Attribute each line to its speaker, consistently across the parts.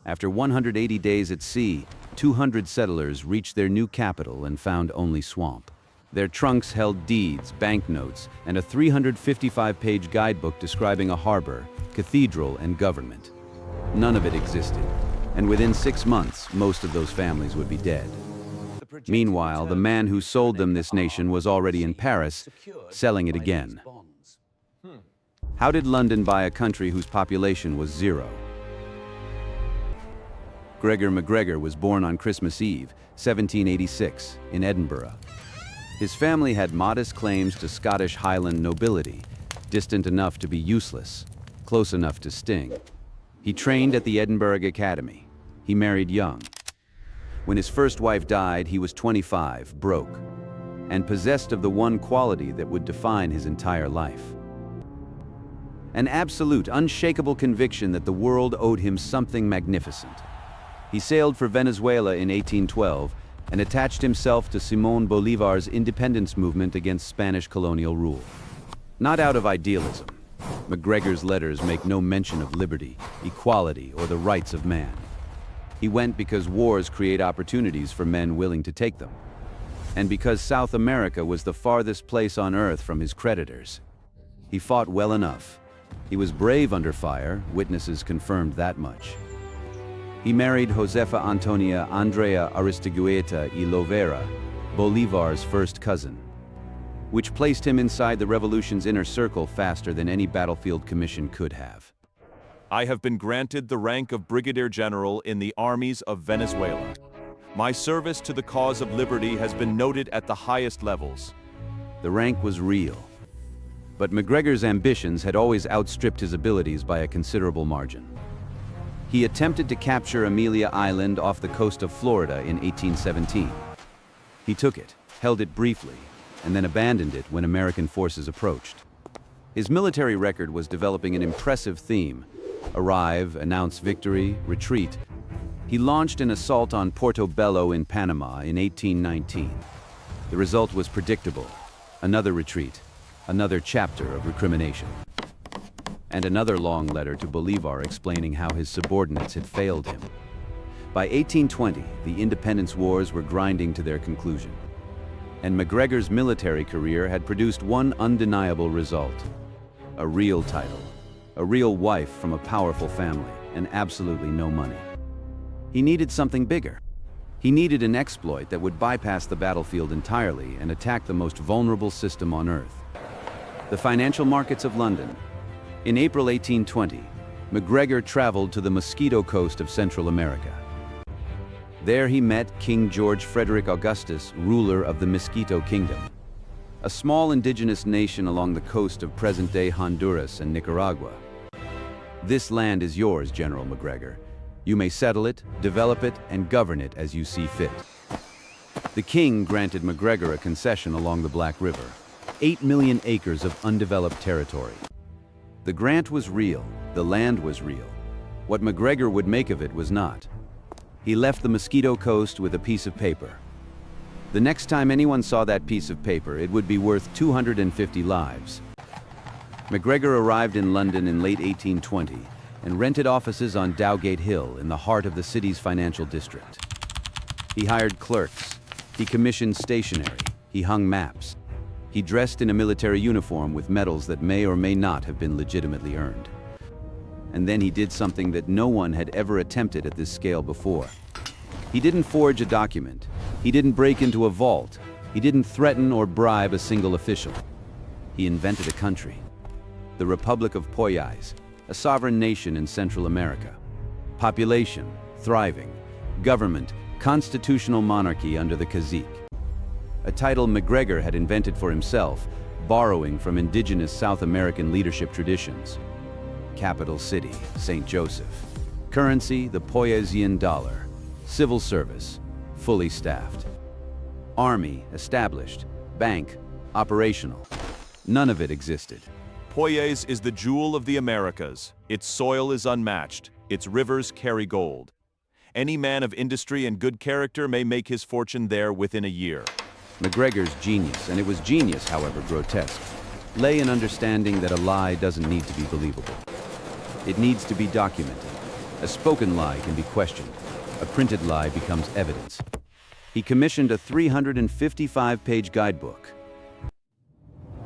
Speaker 1: After 180 days at sea, 200 settlers reached their new capital and found only swamp. Their trunks held deeds, banknotes, and a 355-page guidebook describing a harbor, cathedral, and government. None of it existed, and within 6 months, most of those families would be dead. Meanwhile, the man who sold them this nation was already in Paris, selling it again. How did London buy a country whose population was 0? Gregor MacGregor was born on Christmas Eve, 1786, in Edinburgh. His family had modest claims to Scottish Highland nobility, distant enough to be useless, close enough to sting. He trained at the Edinburgh Academy. He married young. When his first wife died, he was 25, broke, and possessed of the one quality that would define his entire life. An absolute, unshakable conviction that the world owed him something magnificent. He sailed for Venezuela in 1812 and attached himself to Simón Bolívar's independence movement against Spanish colonial rule. Not out of idealism. MacGregor's letters make no mention of liberty, equality, or the rights of man. He went because wars create opportunities for men willing to take them, and because South America was the farthest place on earth from his creditors. He fought well enough. He was brave under fire, witnesses confirmed that much. He married Josefa Antonia Andrea Aristeguieta y Lovera, Bolívar's first cousin, which placed him inside the revolution's inner circle faster than any battlefield commission could have.
Speaker 2: I have been granted the rank of Brigadier General in the armies of Venezuela. My service to the cause of liberty has been noted at the highest levels.
Speaker 1: The rank was real, but MacGregor's ambitions had always outstripped his abilities by a considerable margin. He attempted to capture Amelia Island off the coast of Florida in 1817. He took it, held it briefly, and then abandoned it when American forces approached. His military record was developing an impressive theme: arrive, announce victory, retreat. He launched an assault on Portobello in Panama in 1819. The result was predictable: another retreat, another chapter of recrimination, and another long letter to Bolívar explaining how his subordinates had failed him. By 1820, the independence wars were grinding to their conclusion, and MacGregor's military career had produced one undeniable result: a real title, a real wife from a powerful family, and absolutely no money. He needed something bigger. He needed an exploit that would bypass the battlefield entirely and attack the most vulnerable system on Earth: the financial markets of London. In April 1820, MacGregor traveled to the Mosquito Coast of Central America. There he met King George Frederick Augustus, ruler of the Mosquito Kingdom, a small indigenous nation along the coast of present-day Honduras and Nicaragua. "This land is yours, General MacGregor. You may settle it, develop it, and govern it as you see fit." The king granted MacGregor a concession along the Black River, 8 million acres of undeveloped territory. The grant was real, the land was real. What MacGregor would make of it was not. He left the Mosquito Coast with a piece of paper. The next time anyone saw that piece of paper, it would be worth 250 lives. MacGregor arrived in London in late 1820 and rented offices on Dowgate Hill in the heart of the city's financial district. He hired clerks, he commissioned stationery, he hung maps. He dressed in a military uniform with medals that may or may not have been legitimately earned. And then he did something that no one had ever attempted at this scale before. He didn't forge a document. He didn't break into a vault. He didn't threaten or bribe a single official. He invented a country: the Republic of Poyais, a sovereign nation in Central America. Population, thriving. Government, constitutional monarchy under the cacique. A title MacGregor had invented for himself, borrowing from indigenous South American leadership traditions. Capital city, St. Joseph. Currency, the Poyaisian dollar. Civil service, fully staffed. Army, established. Bank, operational. None of it existed.
Speaker 2: Poyais is the jewel of the Americas. Its soil is unmatched. Its rivers carry gold. Any man of industry and good character may make his fortune there within a year.
Speaker 1: MacGregor's genius, and it was genius, however grotesque, lay in understanding that a lie doesn't need to be believable. It needs to be documented, A spoken lie can be questioned. A printed lie becomes evidence. He commissioned a 355-page guidebook.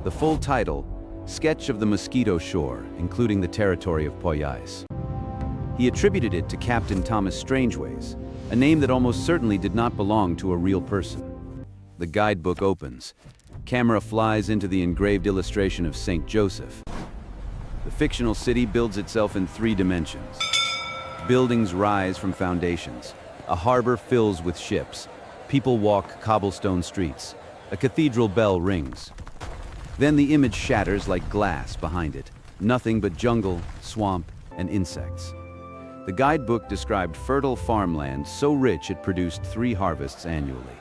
Speaker 1: The full title, Sketch of the Mosquito Shore, including the territory of Poyais. He attributed it to Captain Thomas Strangeways, a name that almost certainly did not belong to a real person. The guidebook opens. Camera flies into the engraved illustration of St. Joseph. The fictional city builds itself in 3 dimensions. Buildings rise from foundations. A harbor fills with ships. People walk cobblestone streets. A cathedral bell rings. Then the image shatters like glass behind it. Nothing but jungle, swamp, and insects. The guidebook described fertile farmland so rich it produced 3 harvests annually.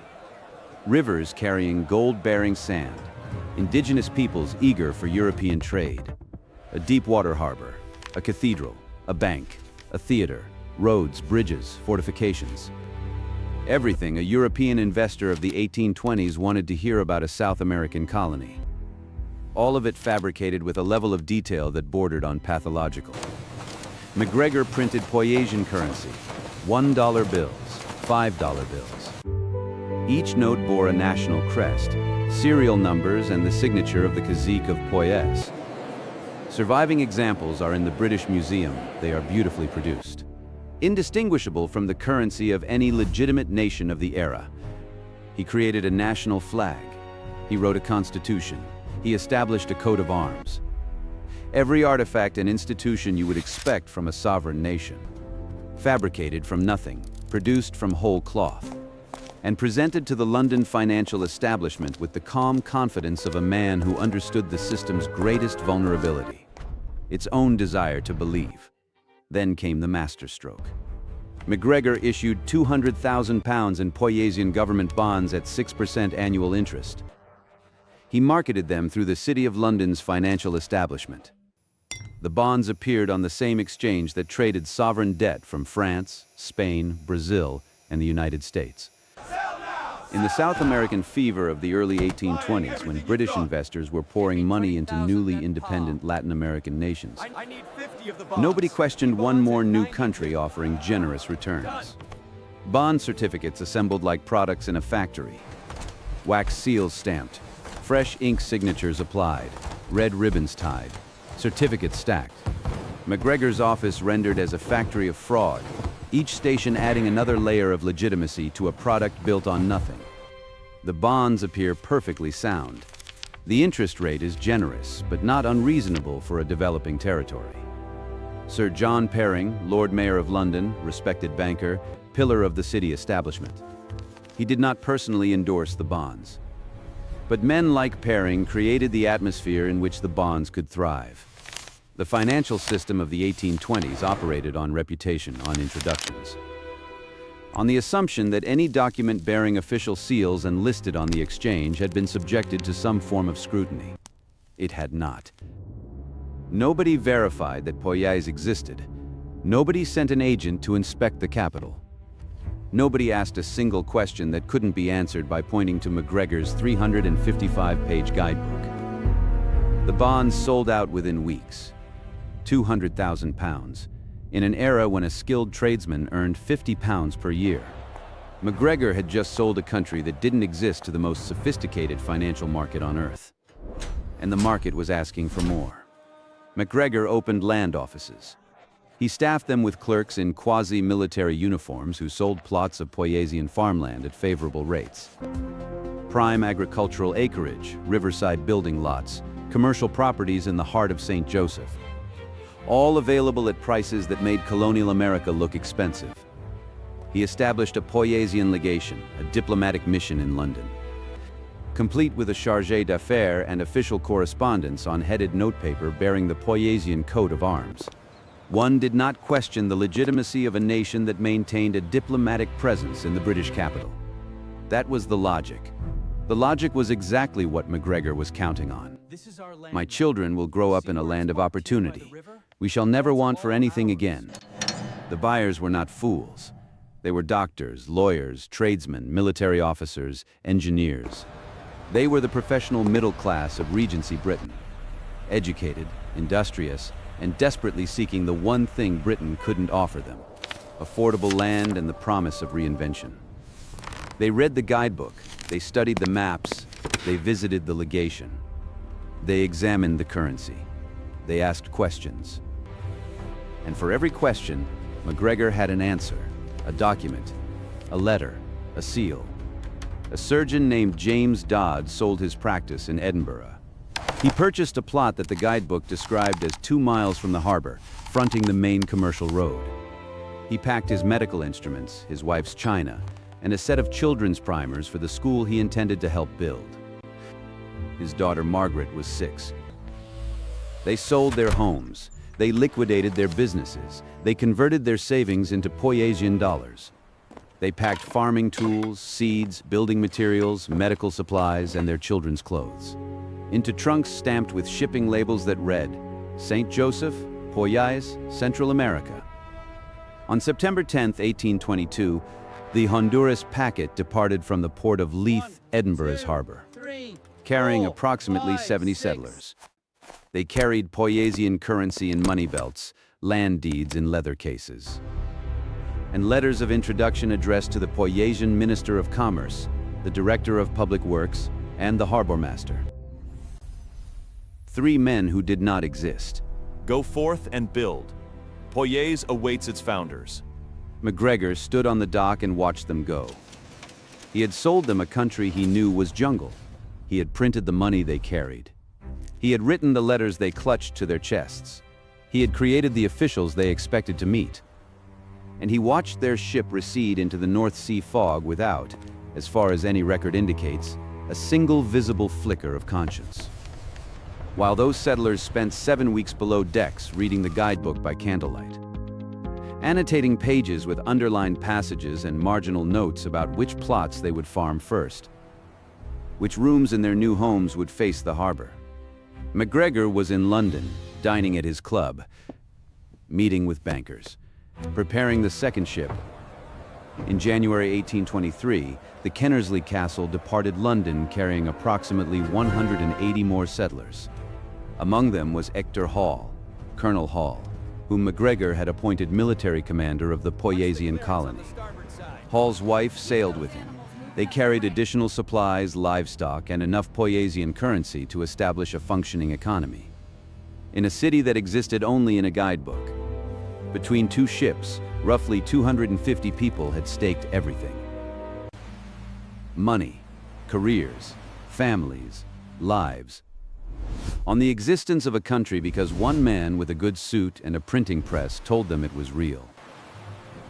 Speaker 1: Rivers carrying gold-bearing sand. Indigenous peoples eager for European trade. A deep water harbor. A cathedral. A bank. A theater. Roads, bridges, fortifications. Everything a European investor of the 1820s wanted to hear about a South American colony. All of it fabricated with a level of detail that bordered on pathological. MacGregor printed Poyasian currency, $1 bills, $5 bills. Each note bore a national crest, serial numbers, and the signature of the cazique of Poyais. Surviving examples are in the British Museum. They are beautifully produced. Indistinguishable from the currency of any legitimate nation of the era. He created a national flag. He wrote a constitution. He established a coat of arms. Every artifact and institution you would expect from a sovereign nation. Fabricated from nothing, produced from whole cloth, and presented to the London financial establishment with the calm confidence of a man who understood the system's greatest vulnerability, its own desire to believe. Then came the masterstroke. MacGregor issued £200,000 in Poyasian government bonds at 6% annual interest. He marketed them through the City of London's financial establishment. The bonds appeared on the same exchange that traded sovereign debt from France, Spain, Brazil, and the United States. In the South American fever of the early 1820s, when British investors were pouring money into newly independent Latin American nations, nobody questioned one more new country offering generous returns. Bond certificates assembled like products in a factory. Wax seals stamped, fresh ink signatures applied, red ribbons tied, certificates stacked. MacGregor's office rendered as a factory of fraud, each station adding another layer of legitimacy to a product built on nothing. The bonds appear perfectly sound. The interest rate is generous, but not unreasonable for a developing territory. Sir John Perring, Lord Mayor of London, respected banker, pillar of the city establishment. He did not personally endorse the bonds. But men like Perring created the atmosphere in which the bonds could thrive. The financial system of the 1820s operated on reputation, on introductions. On the assumption that any document bearing official seals and listed on the exchange had been subjected to some form of scrutiny. It had not. Nobody verified that Poyais existed. Nobody sent an agent to inspect the capital. Nobody asked a single question that couldn't be answered by pointing to MacGregor's 355-page guidebook. The bonds sold out within weeks. £200,000, in an era when a skilled tradesman earned £50 per year. MacGregor had just sold a country that didn't exist to the most sophisticated financial market on Earth. And the market was asking for more. MacGregor opened land offices. He staffed them with clerks in quasi-military uniforms who sold plots of Poyasian farmland at favorable rates. Prime agricultural acreage, riverside building lots, commercial properties in the heart of St. Joseph. All available at prices that made colonial America look expensive. He established a Poyasian legation, a diplomatic mission in London, complete with a chargé d'affaires and official correspondence on headed notepaper bearing the Poyasian coat of arms. One did not question the legitimacy of a nation that maintained a diplomatic presence in the British capital. That was the logic. The logic was exactly what MacGregor was counting on. My children will grow up in a land of opportunity. We shall never want for anything again. The buyers were not fools. They were doctors, lawyers, tradesmen, military officers, engineers. They were the professional middle class of Regency Britain. Educated, industrious, and desperately seeking the one thing Britain couldn't offer them: affordable land, and the promise of reinvention. They read the guidebook, they studied the maps, they visited the legation. They examined the currency. They asked questions. And for every question, MacGregor had an answer, a document, a letter, a seal. A surgeon named James Dodd sold his practice in Edinburgh. He purchased a plot that the guidebook described as 2 miles from the harbor, fronting the main commercial road. He packed his medical instruments, his wife's china, and a set of children's primers for the school he intended to help build. His daughter Margaret was 6. They sold their homes. They liquidated their businesses. They converted their savings into Poyaisian dollars. They packed farming tools, seeds, building materials, medical supplies, and their children's clothes into trunks stamped with shipping labels that read, St. Joseph, Poyais, Central America. On September 10, 1822, the Honduras packet departed from the port of Leith, Edinburgh's harbor, carrying approximately 70 settlers. They carried Poyaisian currency in money belts, land deeds in leather cases, and letters of introduction addressed to the Poyaisian Minister of Commerce, the Director of Public Works, and the Harbor Master. 3 men who did not exist.
Speaker 2: Go forth and build. Poyais awaits its founders.
Speaker 1: MacGregor stood on the dock and watched them go. He had sold them a country he knew was jungle. He had printed the money they carried. He had written the letters they clutched to their chests. He had created the officials they expected to meet. And he watched their ship recede into the North Sea fog without, as far as any record indicates, a single visible flicker of conscience. While those settlers spent 7 weeks below decks reading the guidebook by candlelight, annotating pages with underlined passages and marginal notes about which plots they would farm first, which rooms in their new homes would face the harbor. MacGregor was in London, dining at his club, meeting with bankers, preparing the second ship. In January 1823, the Kennersley Castle departed London carrying approximately 180 more settlers. Among them was Hector Hall, Colonel Hall, whom MacGregor had appointed military commander of the Poyaisian colony. Hall's wife sailed with him. They carried additional supplies, livestock, and enough Poyaisian currency to establish a functioning economy. In a city that existed only in a guidebook, between 2 ships, roughly 250 people had staked everything. Money, careers, families, lives. On the existence of a country because one man with a good suit and a printing press told them it was real.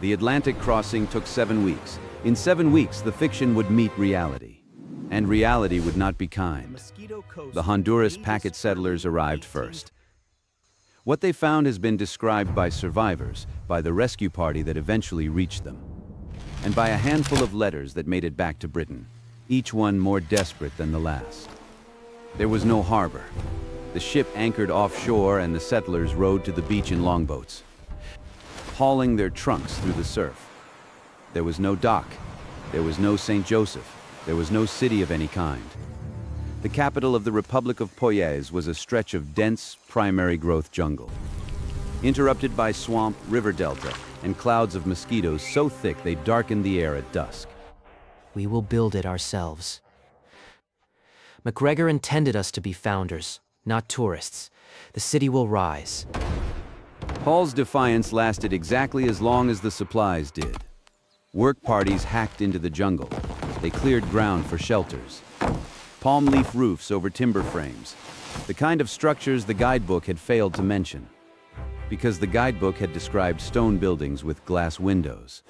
Speaker 1: The Atlantic crossing took 7 weeks. In 7 weeks, the fiction would meet reality. And reality would not be kind. The Honduras packet settlers arrived first. What they found has been described by survivors, by the rescue party that eventually reached them, and by a handful of letters that made it back to Britain, each one more desperate than the last. There was no harbor. The ship anchored offshore and the settlers rowed to the beach in longboats, hauling their trunks through the surf. There was no dock. There was no St. Joseph. There was no city of any kind. The capital of the Republic of Poyais was a stretch of dense, primary growth jungle, interrupted by swamp, river delta, and clouds of mosquitoes so thick they darkened the air at dusk.
Speaker 3: We will build it ourselves. MacGregor intended us to be founders, not tourists. The city will rise.
Speaker 1: Hall's defiance lasted exactly as long as the supplies did. Work parties hacked into the jungle. They cleared ground for shelters. Palm leaf roofs over timber frames, the kind of structures the guidebook had failed to mention, because the guidebook had described stone buildings with glass windows.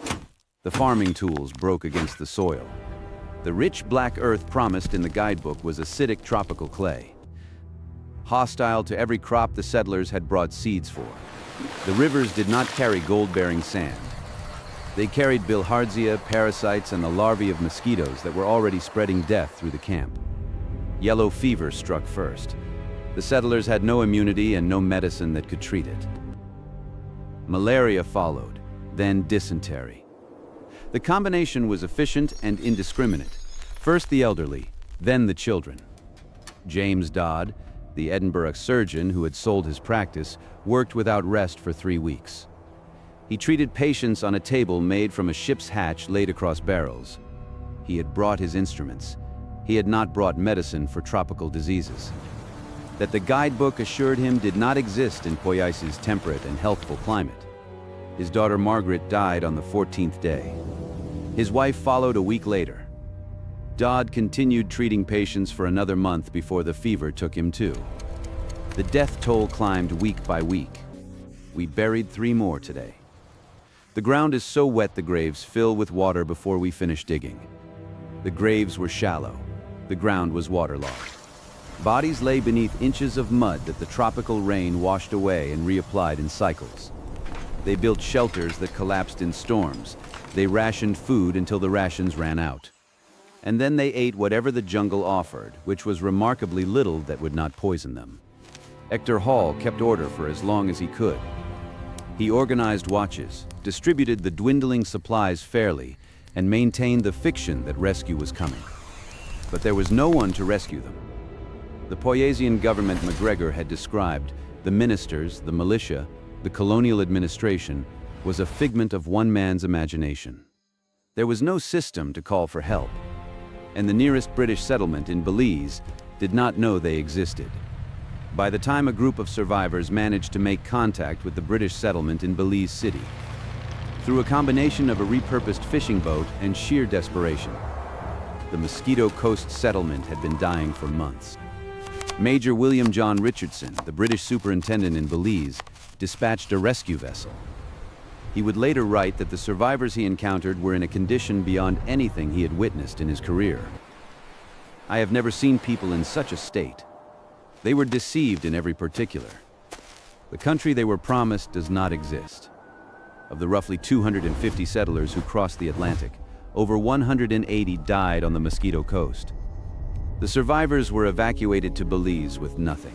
Speaker 1: The farming tools broke against the soil. The rich black earth promised in the guidebook was acidic tropical clay, hostile to every crop the settlers had brought seeds for. The rivers did not carry gold-bearing sand. They carried bilharzia, parasites, and the larvae of mosquitoes that were already spreading death through the camp. Yellow fever struck first. The settlers had no immunity and no medicine that could treat it. Malaria followed, then dysentery. The combination was efficient and indiscriminate. First the elderly, then the children. James Dodd, the Edinburgh surgeon who had sold his practice, worked without rest for 3 weeks. He treated patients on a table made from a ship's hatch laid across barrels. He had brought his instruments. He had not brought medicine for tropical diseases. That the guidebook assured him did not exist in Poyais' temperate and healthful climate. His daughter Margaret died on the 14th day. His wife followed a week later. Dodd continued treating patients for another month before the fever took him too. The death toll climbed week by week. We buried 3 more today. The ground is so wet the graves fill with water before we finish digging. The graves were shallow. The ground was waterlogged. Bodies lay beneath inches of mud that the tropical rain washed away and reapplied in cycles. They built shelters that collapsed in storms. They rationed food until the rations ran out. And then they ate whatever the jungle offered, which was remarkably little that would not poison them. Hector Hall kept order for as long as he could. He organized watches, distributed the dwindling supplies fairly, and maintained the fiction that rescue was coming. But there was no one to rescue them. The Poyaisian government MacGregor had described, the ministers, the militia, the colonial administration, was a figment of one man's imagination. There was no system to call for help, and the nearest British settlement in Belize did not know they existed. By the time a group of survivors managed to make contact with the British settlement in Belize City, through a combination of a repurposed fishing boat and sheer desperation, the Mosquito Coast settlement had been dying for months. Major William John Richardson, the British superintendent in Belize, dispatched a rescue vessel. He would later write that the survivors he encountered were in a condition beyond anything he had witnessed in his career. I have never seen people in such a state. They were deceived in every particular. The country they were promised does not exist. Of the roughly 250 settlers who crossed the Atlantic, over 180 died on the Mosquito Coast. The survivors were evacuated to Belize with nothing.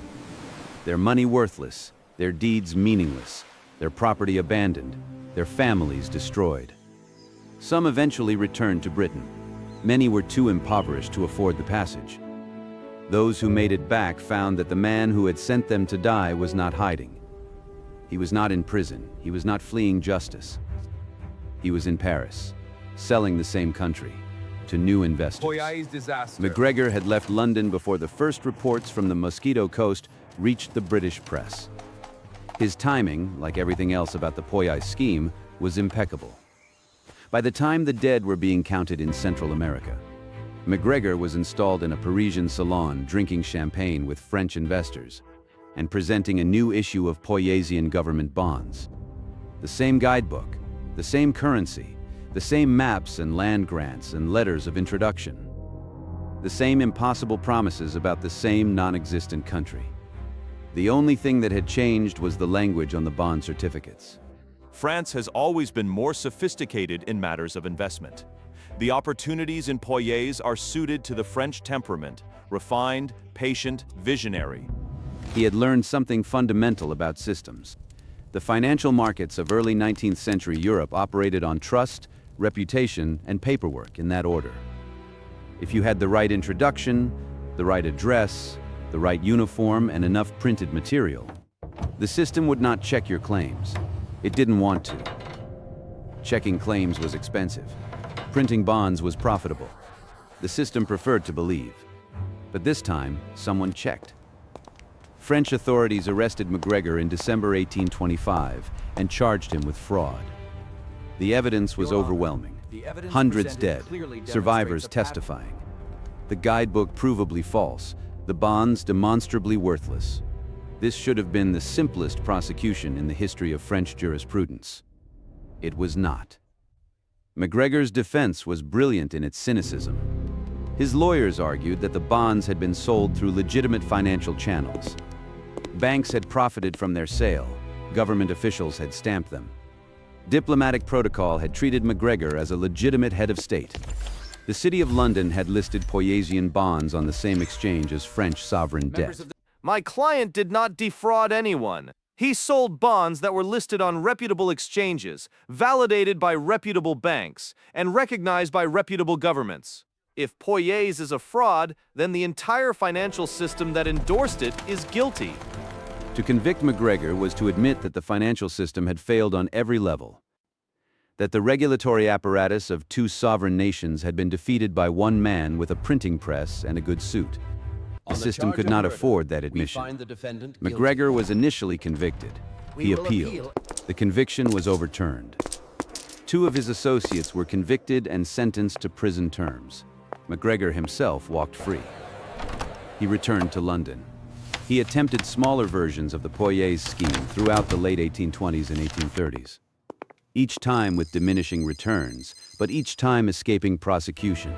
Speaker 1: Their money worthless, their deeds meaningless, their property abandoned, their families destroyed. Some eventually returned to Britain. Many were too impoverished to afford the passage. Those who made it back found that the man who had sent them to die was not hiding. He was not in prison. He was not fleeing justice. He was in Paris, selling the same country to new investors.
Speaker 4: Poyais disaster.
Speaker 1: MacGregor had left London before the first reports from the Mosquito Coast reached the British press. His timing, like everything else about the Poyais scheme, was impeccable. By the time the dead were being counted in Central America, MacGregor was installed in a Parisian salon drinking champagne with French investors and presenting a new issue of Poyaisian government bonds. The same guidebook, the same currency, the same maps and land grants and letters of introduction. The same impossible promises about the same non-existent country. The only thing that had changed was the language on the bond certificates.
Speaker 2: France has always been more sophisticated in matters of investment. The opportunities in Poyais are suited to the French temperament, refined, patient, visionary.
Speaker 1: He had learned something fundamental about systems. The financial markets of early 19th century Europe operated on trust, reputation, and paperwork in that order. If you had the right introduction, the right address, the right uniform, and enough printed material, the system would not check your claims. It didn't want to. Checking claims was expensive. Printing bonds was profitable. The system preferred to believe. But this time, someone checked. French authorities arrested MacGregor in December 1825 and charged him with fraud. The evidence was overwhelming. Hundreds dead, survivors testifying. The guidebook provably false, the bonds demonstrably worthless. This should have been the simplest prosecution in the history of French jurisprudence. It was not. MacGregor's defense was brilliant in its cynicism. His lawyers argued that the bonds had been sold through legitimate financial channels. Banks had profited from their sale. Government officials had stamped them. Diplomatic protocol had treated MacGregor as a legitimate head of state. The City of London had listed Poyaisian bonds on the same exchange as French sovereign debt.
Speaker 5: My client did not defraud anyone. He sold bonds that were listed on reputable exchanges, validated by reputable banks, and recognized by reputable governments. If Poyais is a fraud, then the entire financial system that endorsed it is guilty.
Speaker 1: To convict MacGregor was to admit that the financial system had failed on every level. that the regulatory apparatus of two sovereign nations had been defeated by one man with a printing press and a good suit. The system could not afford that admission. MacGregor was initially convicted. He appealed. The conviction was overturned. Two of his associates were convicted and sentenced to prison terms. MacGregor himself walked free. He returned to London. He attempted smaller versions of the Poyais scheme throughout the late 1820s and 1830s. Each time with diminishing returns, but each time escaping prosecution.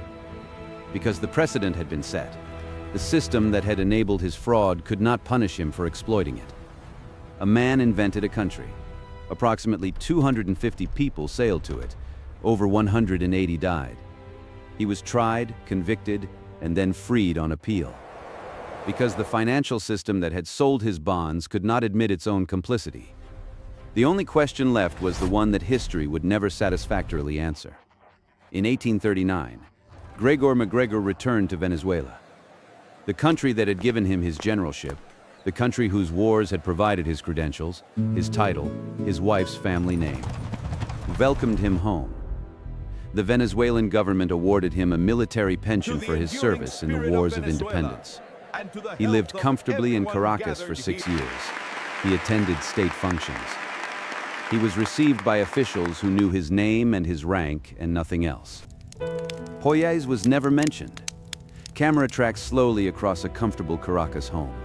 Speaker 1: Because the precedent had been set, the system that had enabled his fraud could not punish him for exploiting it. A man invented a country. Approximately 250 people sailed to it. Over 180 died. He was tried, convicted, and then freed on appeal. Because the financial system that had sold his bonds could not admit its own complicity. The only question left was the one that history would never satisfactorily answer. In 1839, Gregor MacGregor returned to Venezuela. The country that had given him his generalship, the country whose wars had provided his credentials, his title, his wife's family name, welcomed him home. The Venezuelan government awarded him a military pension for his service in the wars of independence. He lived comfortably in Caracas for 6 years. He attended state functions. He was received by officials who knew his name and his rank and nothing else. Poyais was never mentioned. Camera tracks slowly across a comfortable Caracas home.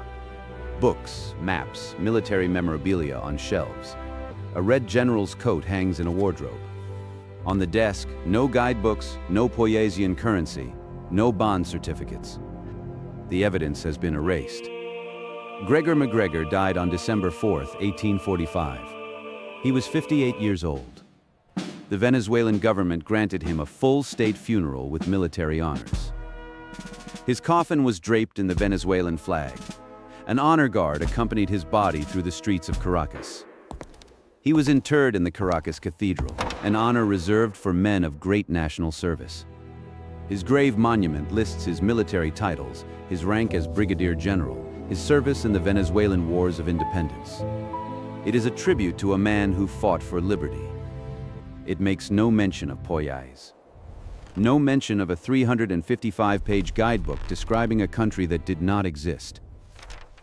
Speaker 1: Books, maps, military memorabilia on shelves. A red general's coat hangs in a wardrobe. On the desk, no guidebooks, no Poyaisian currency, no bond certificates. The evidence has been erased. Gregor MacGregor died on December 4, 1845. He was 58 years old. The Venezuelan government granted him a full state funeral with military honors. His coffin was draped in the Venezuelan flag. An honor guard accompanied his body through the streets of Caracas. He was interred in the Caracas Cathedral, an honor reserved for men of great national service. His grave monument lists his military titles, his rank as brigadier general, his service in the Venezuelan Wars of Independence. It is a tribute to a man who fought for liberty. It makes no mention of Poyais. No mention of a 355-page guidebook describing a country that did not exist.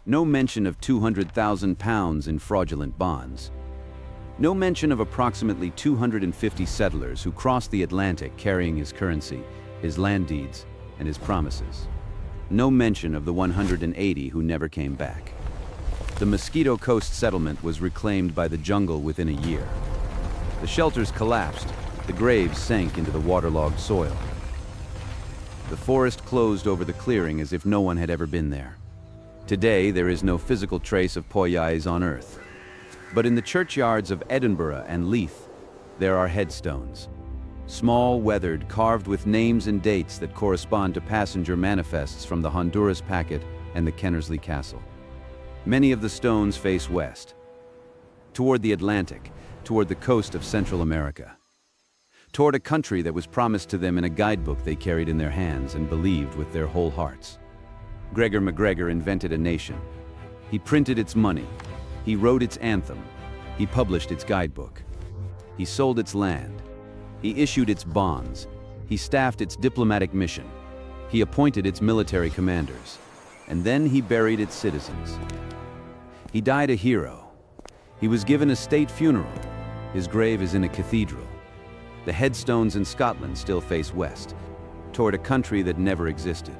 Speaker 1: No mention of 200,000 pounds in fraudulent bonds. No mention of approximately 250 settlers who crossed the Atlantic carrying his currency, his land deeds, and his promises. No mention of the 180 who never came back. The Mosquito Coast settlement was reclaimed by the jungle within a year. The shelters collapsed, the graves sank into the waterlogged soil. The forest closed over the clearing as if no one had ever been there. Today, there is no physical trace of Poyais on Earth. But in the churchyards of Edinburgh and Leith, there are headstones. Small, weathered, carved with names and dates that correspond to passenger manifests from the Honduras packet and the Kennersley Castle. Many of the stones face west, toward the Atlantic, toward the coast of Central America, toward a country that was promised to them in a guidebook they carried in their hands and believed with their whole hearts. Gregor MacGregor invented a nation. He printed its money. He wrote its anthem. He published its guidebook. He sold its land. He issued its bonds. He staffed its diplomatic mission. He appointed its military commanders. And then he buried its citizens. He died a hero. He was given a state funeral. His grave is in a cathedral. The headstones in Scotland still face west, toward a country that never existed.